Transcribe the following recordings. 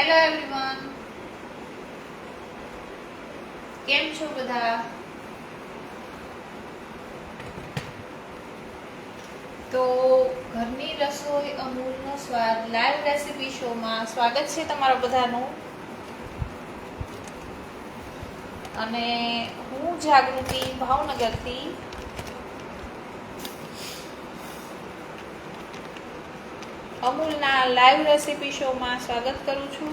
Hello everyone, કેમ છો બધા? તો ઘરની રસોઈ અમૂલનો સ્વાદ લાઈવ રેસીપી શોમાં સ્વાગત છે તમારા બધાનું. અને હું જાગૃતિ ભાવનગરથી અમૂલના લાઈવ રેસીપી શોમાં સ્વાગત કરું છું.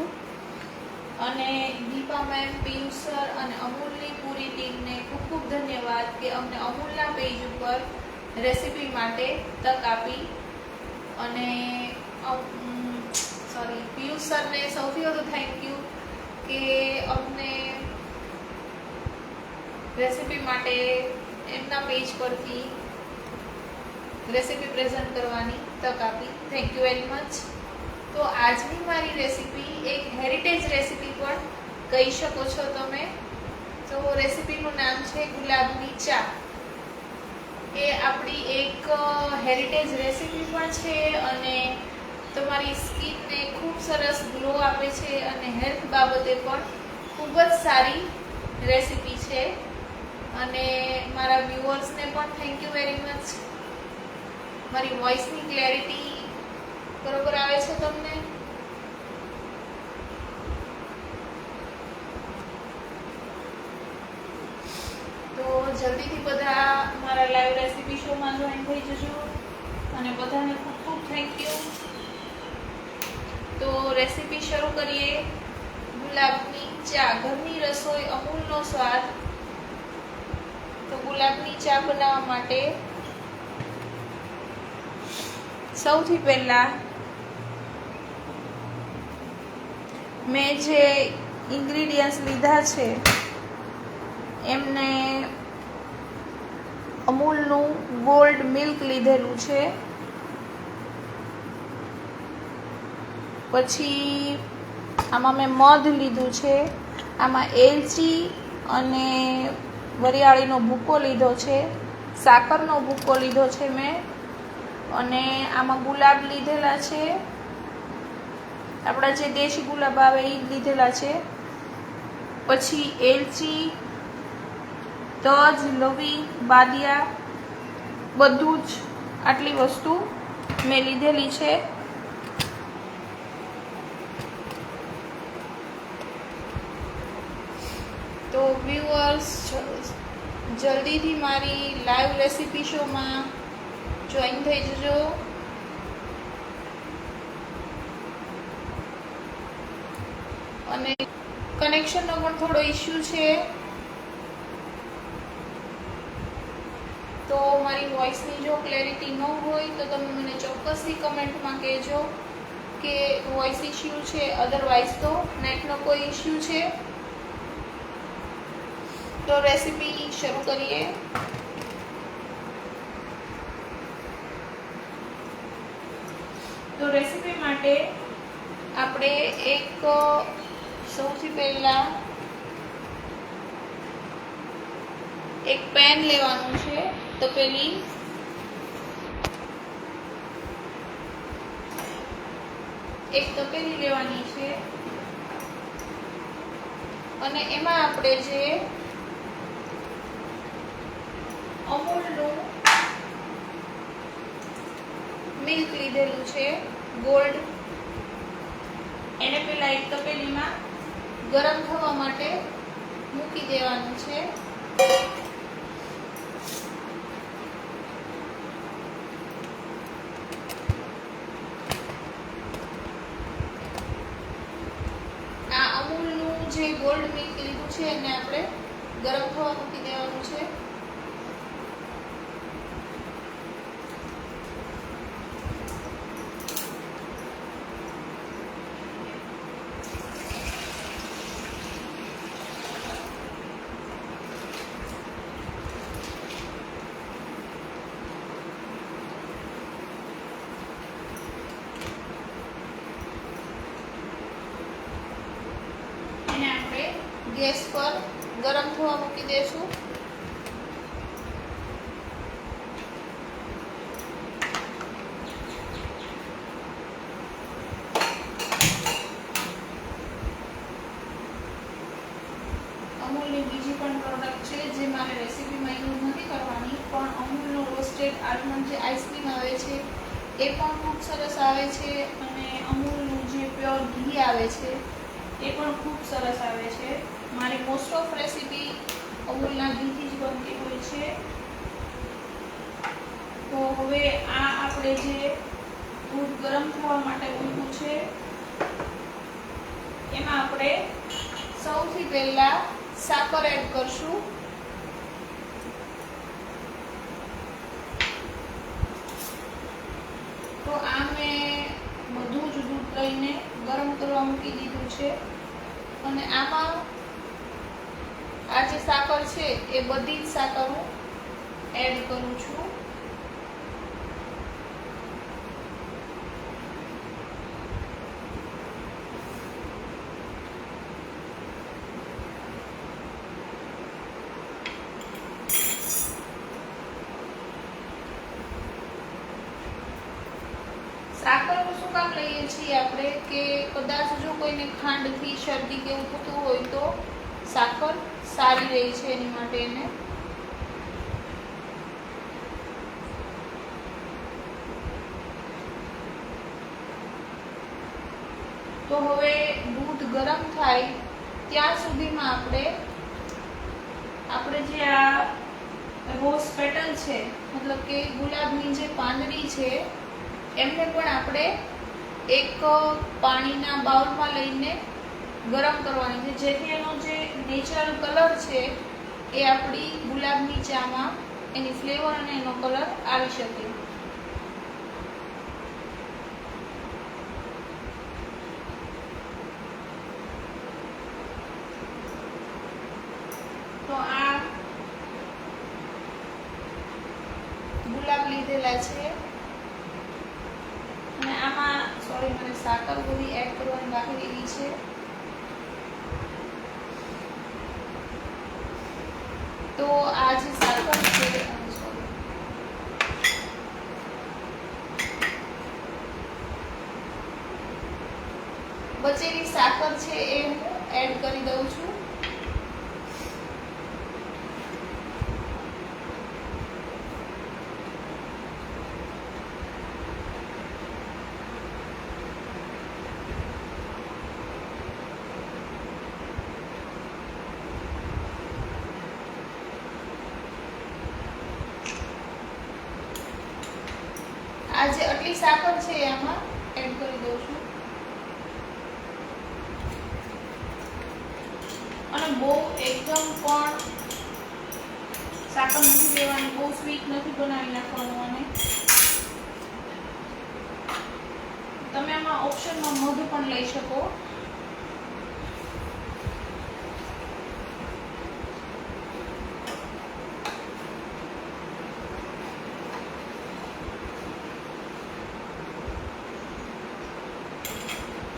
અને દીપા મેમ, પિયુષ સર અને અમૂલની પૂરી ટીમને ખૂબ ખૂબ ધન્યવાદ કે અમને અમૂલના પેજ ઉપર રેસીપી માટે તક આપી. અને પિયુષ સરને સૌથી વધુ થેન્ક યુ કે અમને રેસીપી માટે એમના પેજ પરથી રેસીપી પ્રેઝન્ટ કરવાની તક આપી. Thank you very much. તો આજની મારી રેસીપી એક હેરિટેજ રેસીપી પણ કહી શકો છો તમે. તો રેસીપીનું નામ છે ગુલાબની ચા. એ આપણી એક હેરિટેજ રેસીપી પણ છે અને તમારી સ્કિનને ખૂબ સરસ ગ્લો આપે છે અને હેલ્થ બાબતે પણ ખૂબ જ સારી રેસીપી છે. અને મારા વ્યુઅર્સને પણ થેન્ક યુ વેરી મચ. મારી વોઇસની ક્લેરિટી બરોબર આવે છે તમને? તો જલ્દીથી બધા મારા લાઈવ રેસીપી શોમાં જોઈન થઈ જજો અને બધાને ખૂબ ખૂબ થેન્ક યુ. તો રેસીપી શરૂ કરીએ. ગુલાબની ચા, ઘરની રસોઈ અમૂલનો સ્વાદ. તો ગુલાબની ચા બનાવવા માટે સૌથી પહેલા મેં જે ઇન્ગ્રીડિયન્ટ્સ લીધા છે એમને અમૂલનું ગોલ્ડ મિલ્ક લીધેલું છે, પછી આમાં મેં મધ લીધું છે, આમાં એલચી અને વરિયાળીનો ભૂકો લીધો છે, સાકરનો ભૂકો લીધો છે મેં, અને આમાં ગુલાબ લીધેલા છે, આપણા જે દેશી ગુલાબ આવે એ લીધેલા છે, પછી એલચી, તજ, લવિંગ, બાદિયા, બધું જ આટલી વસ્તુ મેં લીધેલી છે. તો વ્યુઅર્સ, જલ્દીથી મારી લાઈવ રેસીપી શોમાં જોઈન થઈ જજો. અને કનેક્શનનો પણ થોડો ઇશ્યુ છે, તો મારી વોઇસની જો ક્લેરિટી ન હોય તો તમે મને ચોક્કસથી કમેન્ટમાં કહેજો કે વોઇસ ઇશ્યુ છે, અધરવાઇઝ તો નેટનો કોઈ ઇશ્યુ છે. તો રેસીપી શરૂ કરીએ. તો રેસીપી માટે આપણે સૌથી પહેલા એક પેન લેવાનું છે. તપેલી, એક તપેલી લેવાની છે અને એમાં આપણે જે અમૂલનું મિલ્ક લીધેલું છે ગોલ્ડ, એને પેલા એક તપેલીમાં ગરમ થવા માટે મૂકી દેવાનું છે. આ અમૂલનું જે ગોલ્ડ મિલ્ક લીધું છે એને આપણે ગરમ થવા મૂકી દેવાનું છે. ગેસ પર ગરમ થવા મૂકી દેશું. આલમંડ જે આઈસ્ક્રીમ આવે છે એ પણ ખૂબ સરસ આવે છે, અને અમૂલનું જે પ્યોર ઘી આવે છે એ પણ ખૂબ સરસ આવે છે. મારી મોસ્ટ ઓફ રેસીપી અમૂલના ઘીથી જ બનતી હોય છે. તો હવે આ આપણે જે દૂધ ગરમ થવા માટે મૂક્યું છે એમાં આપણે સૌથી પહેલા સાકર એડ કરશું. તો આ મેં બધું જ દૂધ લઈને ગરમ કરવા મૂકી દીધું છે, અને આમાં આ જે સાકર છે એ બધી જ સાકર હું એડ કરું છું. સાકર શું કામ લઈએ છીએ આપણે કે કદાચ જો કોઈને ખાંડથી શરદી કે એવું થતું હોય તો સાકર સારી રહે છે એની માટે એને. તો હવે દૂધ ગરમ થાય ત્યાં સુધીમાં આપણે જે આ રોઝ પેટલ છે, મતલબ કે ગુલાબની જે પાંદડી છે, એમને પણ આપણે એક પાણીના બાઉલમાં લઈને ગરમ કરવાની છે, જેથી એનો જે નેચરલ કલર છે એ આપણી ગુલાબની ચામાં એની ફ્લેવર અને એનો કલર આવી શકે. તો આ ગુલાબ લીધેલા છે, અને આમાં મને સાકર બધી એડ કરવાની બાકી રહી છે. તો આ જે સાકર છે, બચેલી સાકર છે એ હું એડ કરી દઉં છું. આ જે આટલી સાકર છે આમાં એડ કરી દઉં છું. અને બહુ એકદમ પણ સાકર નથી લેવાની, બહુ સ્વીટ નથી બનાવી નાખવાનું. અને તમે આમાં ઓપ્શનમાં મધ પણ લઈ શકો.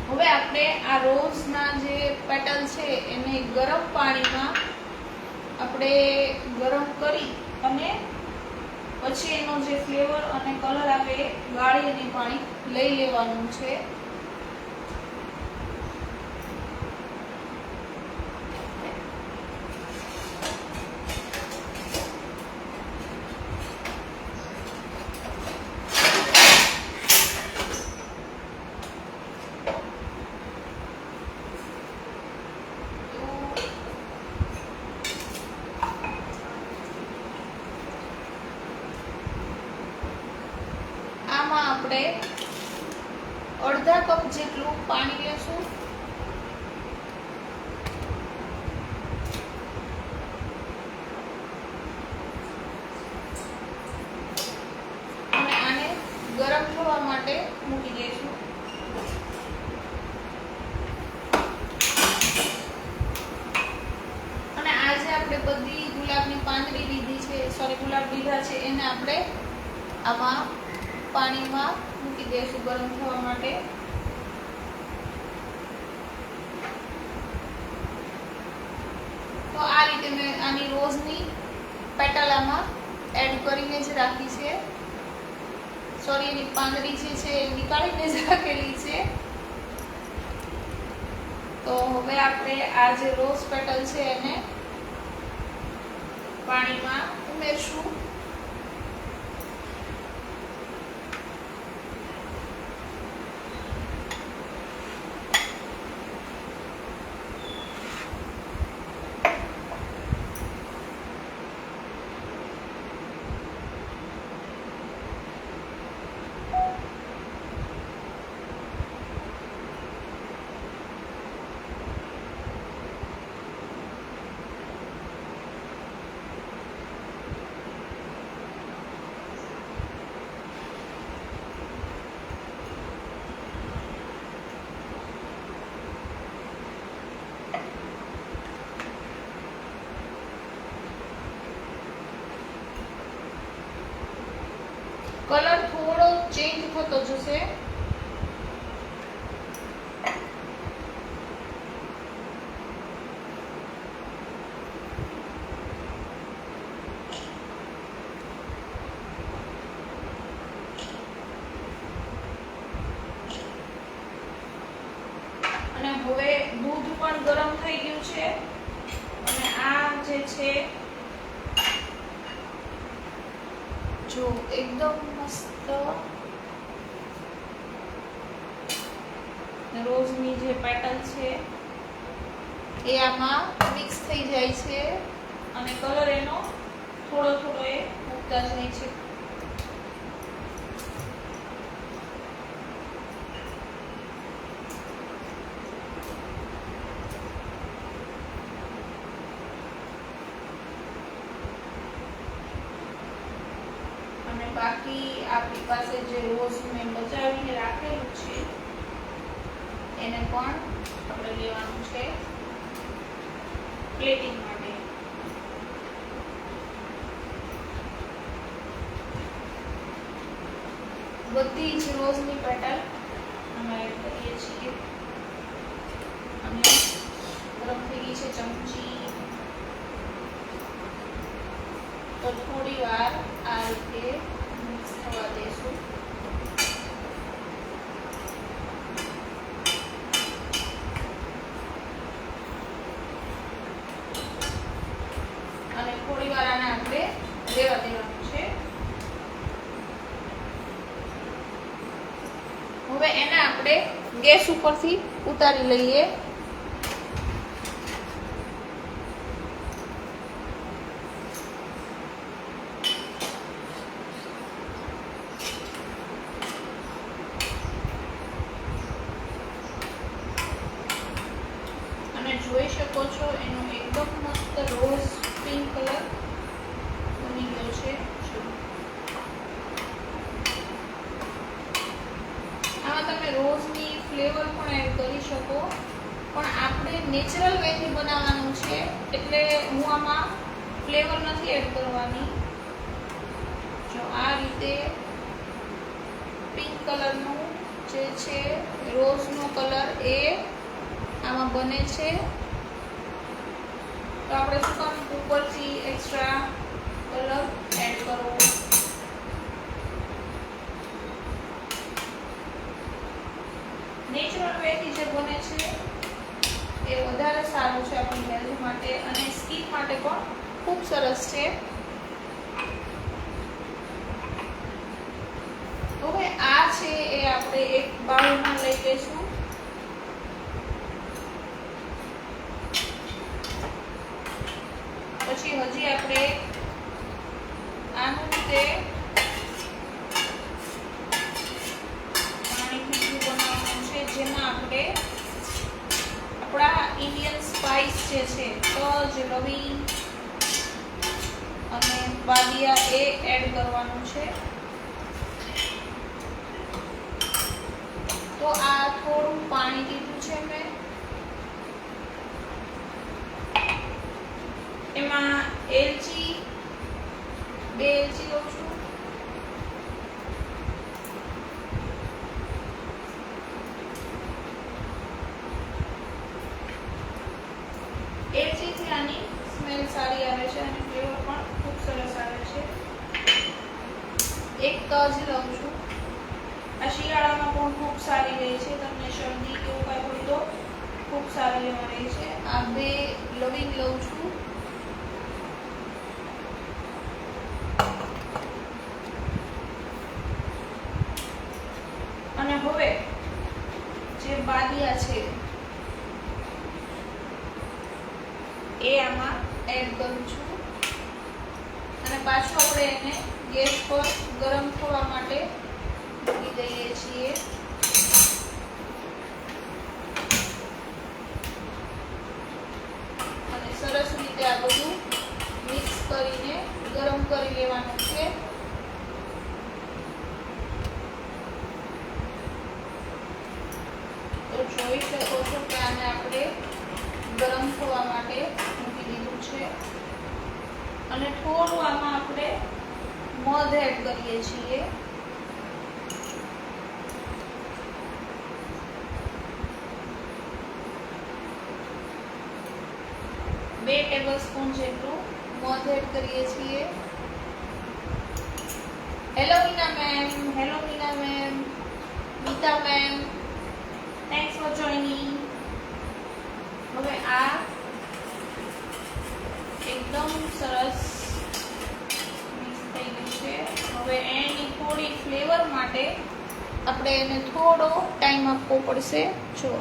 હવે આપણે આ રોઝના જે પેટલ છે એને ગરમ પાણીમાં આપણે ગરમ કરી અને પછી એનો જે ફ્લેવર અને કલર આવે એ ગાળી અને પાણી લઈ લેવાનું છે. આપણે અડધા કપ જેટલું પાણી લેશું. અને આને ગરમ થવા માટે મૂકી દઈશું. અને આજે આપણે બધી ગુલાબની પાંદડી લીધી છે, ગુલાબ લીધા છે, એને આપણે આમાં પાણીમાં મૂકી દઈશું ગરમ થવા માટે. તો આ રીતે મેં આની રોઝની પેટલ આમાં એડ કરીને જ રાખી છે. એની પાંદડી જે છે એ નીકાળીને જ રાખેલી છે. તો હવે આપણે આ જે રોઝ પેટલ છે એને પાણીમાં ઉમેરશું. થતો જશે. અને હવે દૂધ પણ ગરમ થઈ ગયું છે અને આ જે છે જો એકદમ મસ્ત રોઝની જે પેટલ છે એ આમાં મિક્સ થઈ જાય છે અને કલર એનો થોડો થોડો એ ઉગતા જાય છે. અને બાકી આપણી પાસે જે રોઝ મેં બચાવીને રાખેલું છે એને પણ આપણે લેવાનું છે પ્લેટિંગ માટે. બધી જ રોઝની પેટલ અમે એડ કરીએ છીએ અને ગરમ થઈ ગઈ છે ચમચી. તો થોડી વાર આ રીતે મિક્સ થવા દેશું. અને થોડી વાર આને આપણે રહેવા દેવાનું છે. હવે એને આપણે ગેસ ઉપરથી ઉતારી લઈએ. જોઈ શકો છો એનો એકદમ મસ્ત રોઝ પિંક કલર બની ગયો છે. આમાં તમે રોઝની ફ્લેવર પણ એડ કરી શકો પણ આપણે નેચરલ વેથી બનાવવાનું છે એટલે હું આમાં ફ્લેવર નથી એડ કરવાની. જો આ રીતે પિંક કલરનું જે છે રોઝનો કલર એ આમાં બને છે. તો આપણે શું કામ ઉપરથી એક્સ્ટ્રા કલર એડ કરવો. નેચરલ વેથી જે બને છે એ વધારે સારું છે આપણી હેલ્થ માટે અને સ્કિન માટે પણ ખૂબ સરસ છે. હવે આ છે એ આપણે એક બાઉલમાં લઈ લઈશું. પછી હજી આપણે આનું રીતે પાણી મીઠું બનાવવાનું છે જેમાં આપણે આપણા ઇન્ડિયન સ્પાઇસ જે છે તજ, લવિંગ અને બાદિયા એ એડ કરવાનું છે. તો આ થોડું પાણી લીધું છે મેં. એમાં એલચી 2 એલચી લઉં છું. એલચીથી આની સ્મેલ સારી આવે છે અને ફ્લેવર પણ ખૂબ સરસ આવે છે. 1 તજ લઉં છું. આ શિયાળામાં પણ ખૂબ સારી રહે છે. તમને શરદી કે એવું કાંઈ હોય તો ખૂબ સારી લેવા રહે છે. આ 2 લવિંગ લઉં છું. અને હવે જે બાદિયા છે એ આમાં એડ કરું છું અને પાછું આપણે એને ગેસ પર ગરમ થવા માટે મૂકી દઈએ છીએ. અને સરસ રીતે આ બધું મિક્સ કરીને ગરમ કરી લેવાનું છે. તો જોઈ શકો છો કે આને આપણે ગરમ થવા માટે મૂકી દીધું છે અને થોડું આમાં આપણે મધ એડ કરીએ છીએ. 2 ટેબલસ્પૂન જેટલું મધ એડ કરીએ છીએ. Hello Meena ma'am, Meeta ma'am, thanks for joining. હવે આ એકદમ સરસ મિક્સ થઈ ગયું છે. હવે એની થોડી ફ્લેવર માટે આપણે એને થોડો ટાઈમ આપવો પડશે. જો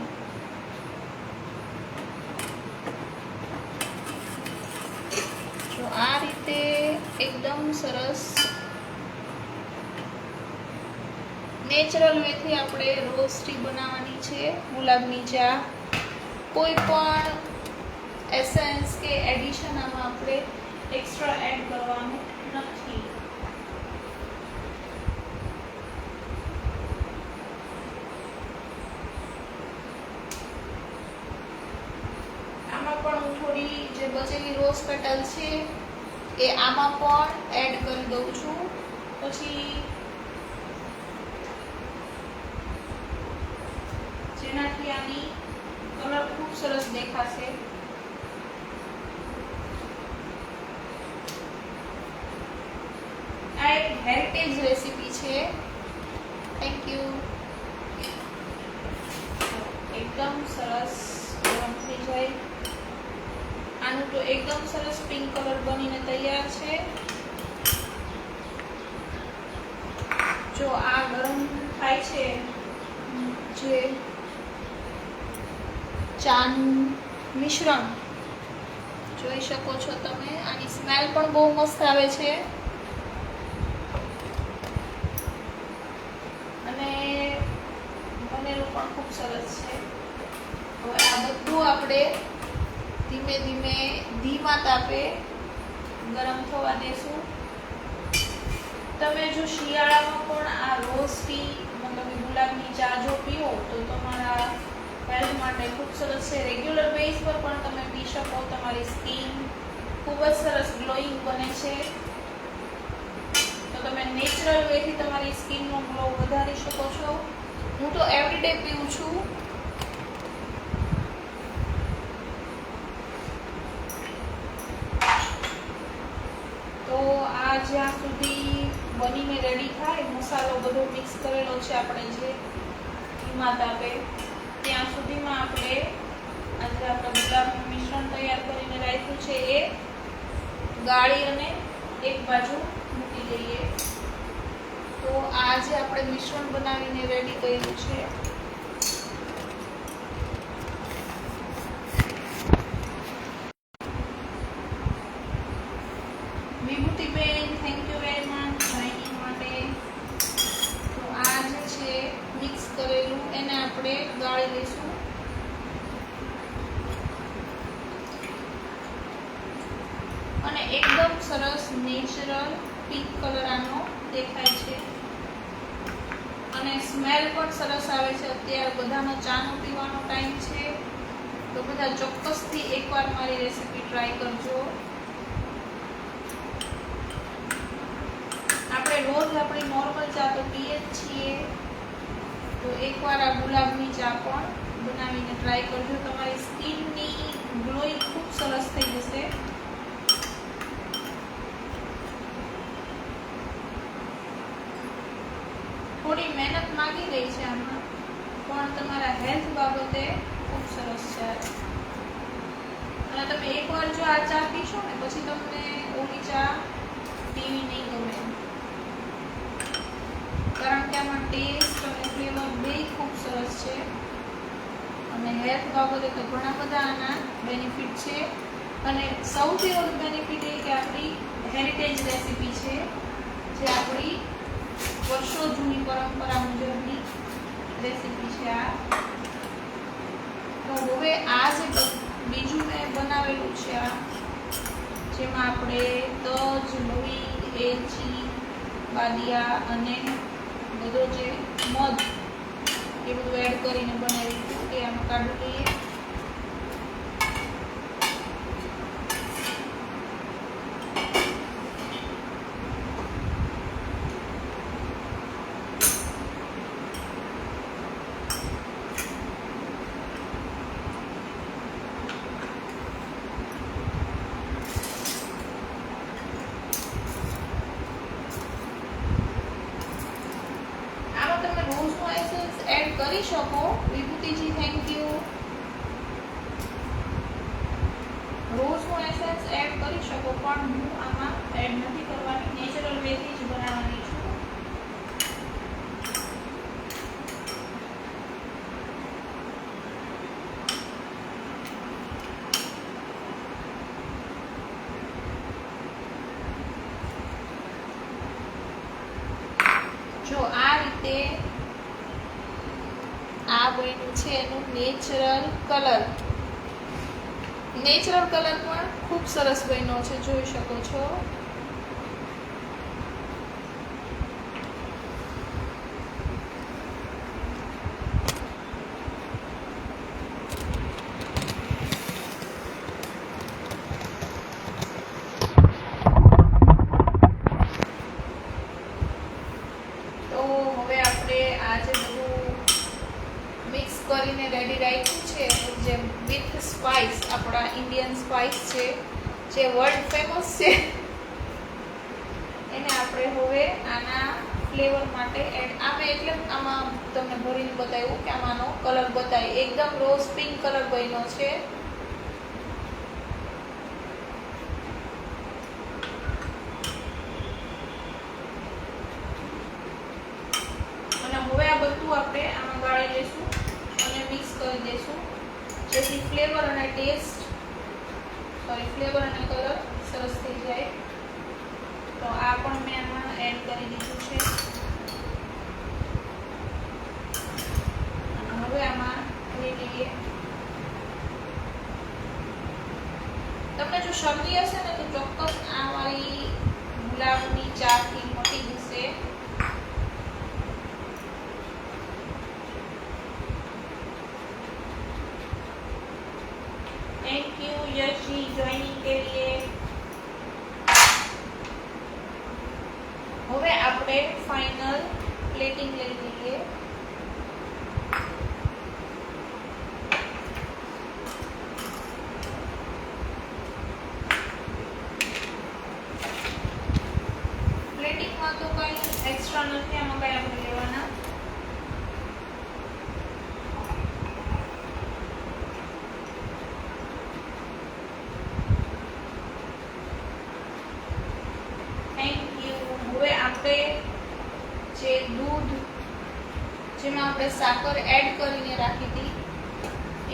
આ રીતે એકદમ સરસ નેચરલ વેથી આપણે રોઝ ટી બનાવવાની છે. ગુલાબની ચા. કોઈ પણ એસેન્સ કે એડિશન આમાં આપણે એક્સ્ટ્રા એડ કરવાનું નથી. આમાં પણ હું થોડી જે બચેલી રોઝ પેટલ છે એ આમાં પણ એડ કરી દઉં છું. પછી જેનાથી આની કલર ખૂબ સરસ દેખાશે. આ એક હેરિટેજ રેસીપી છે. Thank you. એકદમ સરસ ગરમ થઈ જાય. આનું તો એકદમ સરસ પિંક કલર બનીને તૈયાર છે. જો આ ગરમ થાય છે જે ચાનું મિશ્રણ જોઈ શકો છો તમે. આની સ્મેલ પણ બહુ મસ્ત આવે છે અને બનેલું પણ ખૂબ સરસ છે. હવે આ બધું આપણે ધીમે ધીમે ધીમા તાપે ગરમ થવા દેશું. તમે જો શિયાળામાં પણ આ રોઝ ટી મતલબ ગુલાબની ચા જો પીવો તો તમારા હેલ્થ માટે ખૂબ સરસ છે. રેગ્યુલર બેઝ પર પણ તમે પી શકો. તમારી સ્કિન ખૂબ જ સરસ ગ્લોઈંગ બને છે. તો તમે નેચરલ વેથી તમારી સ્કિનનો ગ્લો વધારી શકો છો. હું તો એવરીડે પીઉં છું. તો આ જ્યાં સુધી બનીને રેડી થાય, મસાલો બધો મિક્સ કરેલો છે આપણે જે ધીમા તાપે, ત્યાં સુધીમાં આપણે આજે આપણે ગુલાબનું મિશ્રણ તૈયાર કરીને રાખ્યું છે એ ગાળી અને એક બાજુ મૂકી દઈએ. તો આ જે આપણે મિશ્રણ બનાવીને રેડી કર્યું છે Vibhutiben, thank you very much joining માટે. તો આ જે છે મિક્સ કરેલું એને આપણે ગાળી લઈશું. અને એકદમ સરસ નેચરલ પિંક કલર આનો દેખાય છે અને સ્મેલ પણ સરસ આવે છે. અત્યારે બધાનો ચાનો પીવાનો ટાઈમ છે તો બધા ચોક્કસથી એકવાર મારી રેસીપી ટ્રાય કરજો. આપણે રોજ આપણી નોર્મલ ચા તો પીએ જ છીએ, તો એકવાર આ ગુલાબની ચા પણ બનાવીને ટ્રાય કરજો. તમારી સ્કિનની ગ્લોઈંગ ખૂબ સરસ થઈ જશે. થોડી મહેનત માંગી રહી છે આમાં, પણ તમારા હેલ્થ બાબતે ખૂબ સરસ છે. અને તમે એકવાર જો આ ચા પીશો ને પછી તમને ઓલી ચા પીવી નહીં ગમે, કારણ કે આમાં ટેસ્ટ અને ફ્લેવર બે ખૂબ સરસ છે. અને હેલ્થ બાબતે તો ઘણા બધા આના બેનિફિટ છે. અને સૌથી વધુ બેનિફિટ એ કે આપણી હેરિટેજ રેસીપી છે, જે આપણી વર્ષો જૂની પરંપરા મુજબની રેસીપી છે આ. તો હવે આ જે બીજું મેં બનાવેલું છે આ, જેમાં આપણે તજ, લોહી, એલચી, બાદિયા અને બધો જે મધ એ બધું એડ કરીને બનાવ્યું હતું એ આમાં કાઢી લઈએ. કરી શકો. વિભૂતિજી થેન્ક યુ. રોઝનું એસેન્સ એડ કરી શકો, પણ હું આમાં એડ નથી કરવાની. નેચરલ વેથી જ બનાવવાની છું. જો આ રીતે આ બન્યું છે એનું નેચરલ કલર. નેચરલ કલર પણ ખૂબ સરસ બન્યો છે, જોઈ શકો છો. તો હવે આપણે આ જે બધું મિક્સ કરીને રેડી રાખ્યું છે, જે વિથ સ્પાઇસ, આપણા ઇન્ડિયન સ્પાઇસ છે જે વર્લ્ડ ફેમસ છે, એને આપણે હવે આના ફ્લેવર માટે એડ આમે એટલે આમાં તમને ભરીને બતાવ્યું કે આમાંનો કલર બતાવી એકદમ રોઝ પિંક કલર બન્યો છે. અને હવે આ બધું આપણે આમાં ગાળી લઈશું અને મિક્સ કરી દઈશું, જેથી ફ્લેવર અને ફ્લેવર અને કલર સરસ થઈ જાય. તો આ પણ મેં આમાં એડ કરી દીધું છે. અને હવે આમાં લઈ લઈએ. તમને જો શરદી હશે ને તો ચોક્કસ આ મારી ગુલાબની ચાથી મટી જશે. Thank you Yash ji joining के लिए. હવે આપણે ફાઇનલ પ્લેટિંગ લઈ લઈએ. પ્લેટિંગમાં તો કંઈ એક્સ્ટ્રા નથી, આમાં કંઈ આપણે લેવાના. જે દૂધ જેમાં આપણે સાકર એડ કરીને રાખી હતી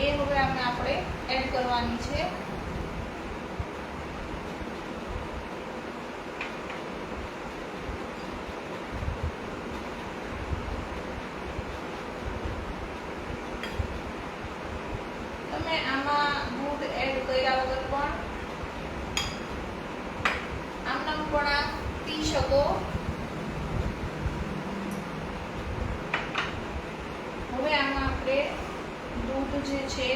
એ હવે આપણે એડ કરવાની છે. તમે આમાં દૂધ એડ કર્યા વગર પણ આમનામ પણ પી શકો. હવે આમાં આપણે દૂધ જે છે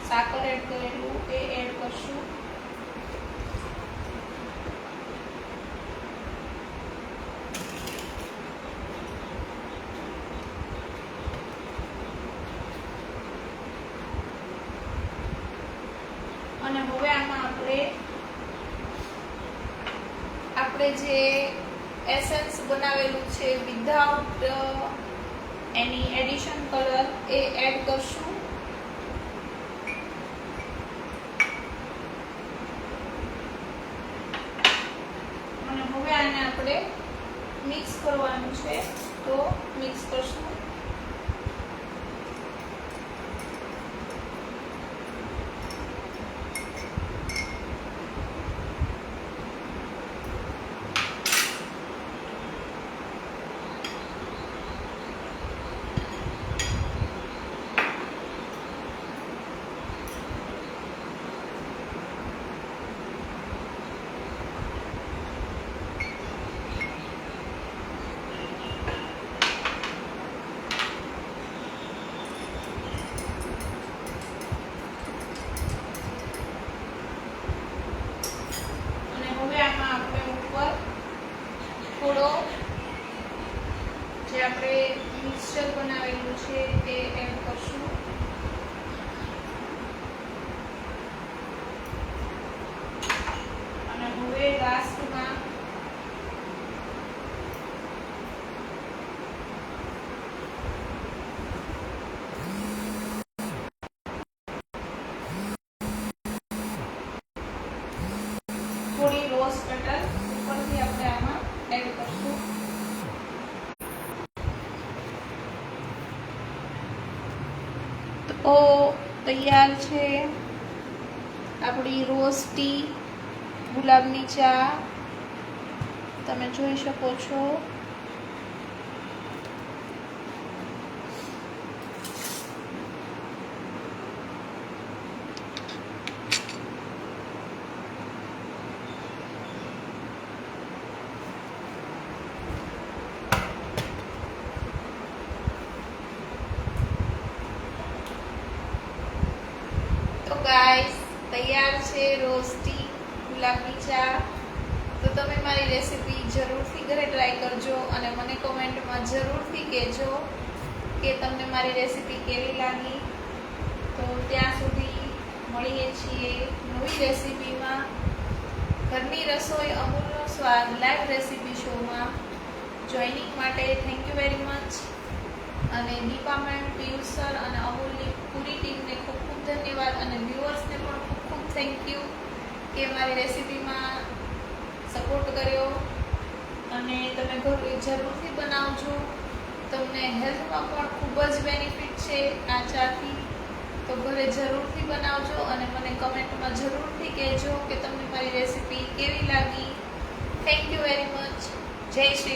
સાકર એડ કરેલું એ એડ કરશું. અને હવે આમાં આપણે જે એસેન્સ બનાવેલું છે વિધાઉટ એની એડિશન કલર એ એડ કરશું. અને હવે આને આપણે મિક્સ કરવાનું છે, તો મિક્સ કરશું. રોઝ પટલ ઉપરથી આપણે આમાં એડ કરશું. તો તૈયાર છે આપણી રોઝ ટી, ગુલાબની ચા. તમે જોઈ શકો છો. તો ગાઈસ તૈયાર છે રોઝ ટી, ગુલાબની ચા. તો તમે મારી રેસીપી જરૂરથી ઘરે ટ્રાય કરજો અને મને કોમેન્ટમાં જરૂરથી કહેજો કે તમને મારી રેસીપી કેવી લાગી. તો ત્યાં સુધી મળીએ છીએ નવી રેસીપીમાં. ઘરની રસોઈ અમૂલનો સ્વાદ લાઈવ રેસીપી શોમાં જોઈનિંગ માટે થેન્ક યુ વેરી મચ. અને દીપા મેમ, પિયુષ સર અને અમૂલની પૂરી ટીમને ખૂબ ખૂબ ધન્યવાદ અને વ્યુઅર્સને પણ ખૂબ ખૂબ થેન્ક યુ કે મારી રેસીપીમાં સપોર્ટ કર્યો. અને તમે ઘરે જરૂરથી બનાવજો. તમને હેલ્થમાં પણ ખૂબ જ બેનિફિટ છે આ ચાથી. તો ઘરે જરૂરથી બનાવજો અને મને કમેન્ટમાં જરૂરથી કહેજો કે તમને મારી રેસીપી કેવી લાગી. Thank you very much. જય શ્રી